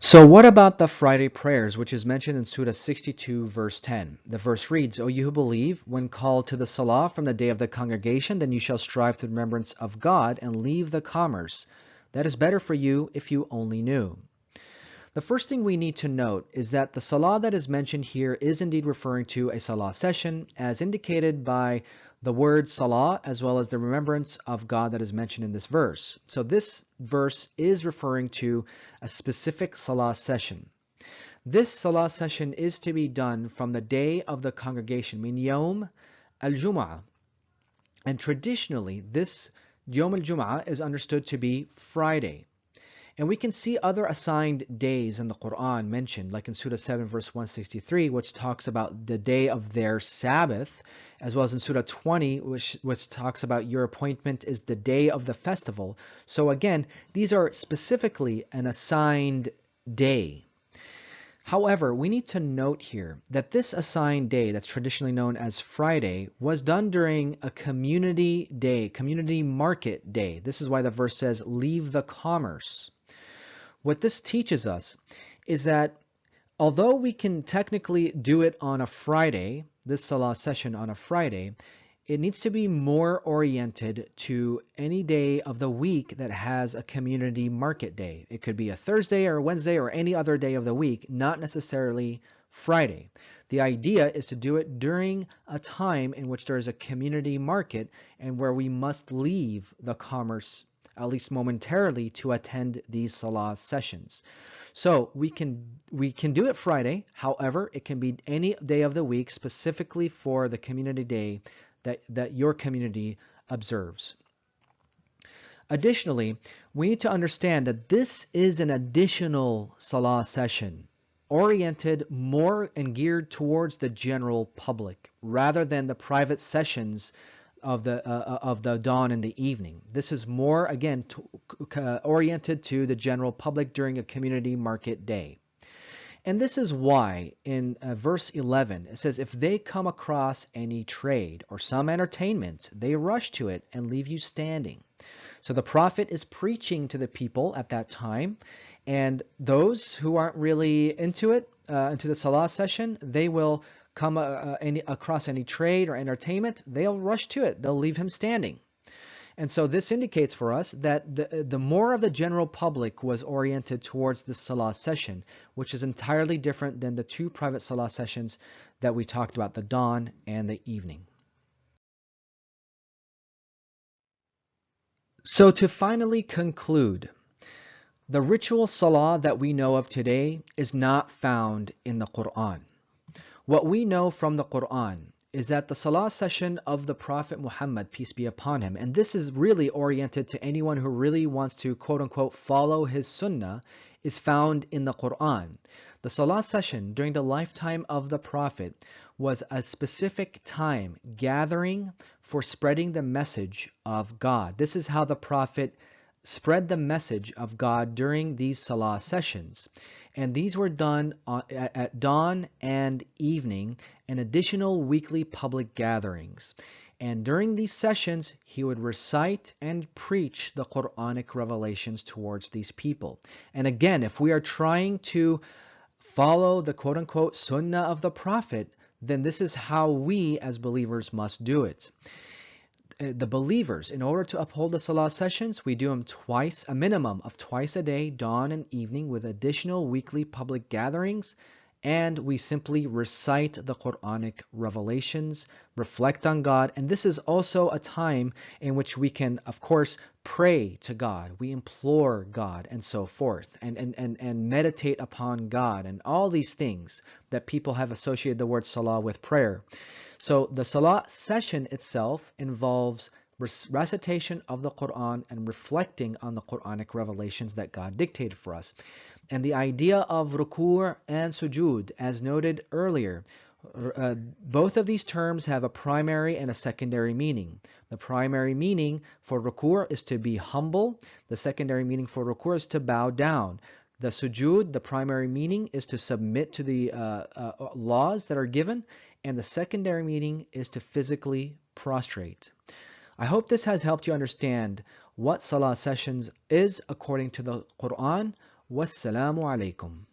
So what about the Friday prayers, which is mentioned in Surah 62, verse 10? The verse reads, O you who believe, when called to the Salah from the day of the congregation, then you shall strive to the remembrance of God and leave the commerce. That is better for you if you only knew. The first thing we need to note is that the Salah that is mentioned here is indeed referring to a Salah session, as indicated by the word Salah, as well as the remembrance of God that is mentioned in this verse. So this verse is referring to a specific Salah session. This Salah session is to be done from the day of the congregation, min Yawm al-Jum'ah. And traditionally, this Yawm al-Jum'ah is understood to be Friday. And we can see other assigned days in the Quran mentioned, like in Surah 7, verse 163, which talks about the day of their Sabbath, as well as in Surah 20, which talks about your appointment is the day of the festival. So again, these are specifically an assigned day. However, we need to note here that this assigned day that's traditionally known as Friday was done during a community day, community market day. This is why the verse says, leave the commerce. What this teaches us is that although we can technically do it on a Friday, this Salah session on a Friday, it needs to be more oriented to any day of the week that has a community market day. It could be a Thursday or a Wednesday or any other day of the week, not necessarily Friday. The idea is to do it during a time in which there is a community market and where we must leave the commerce, at least momentarily, to attend these Salah sessions. So we can do it Friday. However, it can be any day of the week specifically for the community day that your community observes. Additionally, we need to understand that this is an additional Salah session oriented more and geared towards the general public rather than the private sessions of the dawn and the evening. This is more, again, oriented to the general public during a community market day. And this is why in verse 11 it says, if they come across any trade or some entertainment, they rush to it and leave you standing. So the prophet is preaching to the people at that time, and those who aren't really into it, into the Salah session, they will come across any trade or entertainment, they'll rush to it. They'll leave him standing. And so this indicates for us that the more of the general public was oriented towards the Salah session, which is entirely different than the two private Salah sessions that we talked about, the dawn and the evening. So to finally conclude, the ritual Salah that we know of today is not found in the Quran. What we know from the Quran is that the Salah session of the Prophet Muhammad, peace be upon him, and this is really oriented to anyone who really wants to quote-unquote follow his sunnah, is found in the Quran. The Salah session during the lifetime of the Prophet was a specific time gathering for spreading the message of God. This is how the Prophet spread the message of God during these Salah sessions. And these were done at dawn and evening, and additional weekly public gatherings. And during these sessions, he would recite and preach the Quranic revelations towards these people. And again, if we are trying to follow the quote-unquote sunnah of the Prophet, then this is how we as believers must do it. The believers, in order to uphold the Salah sessions, we do them twice, a minimum of twice a day, dawn and evening, with additional weekly public gatherings, and we simply recite the Quranic revelations, reflect on God, and this is also a time in which we can, of course, pray to God, we implore God, and so forth, and meditate upon God, and all these things that people have associated the word Salah with prayer. So the Salah session itself involves recitation of the Quran and reflecting on the Quranic revelations that God dictated for us. And the idea of ruku' and sujood, as noted earlier, both of these terms have a primary and a secondary meaning. The primary meaning for ruku' is to be humble. The secondary meaning for ruku' is to bow down. The sujood, the primary meaning, is to submit to the laws that are given, and the secondary meaning is to physically prostrate. I hope this has helped you understand what Salah sessions is according to the Quran, Wassalamu alaikum.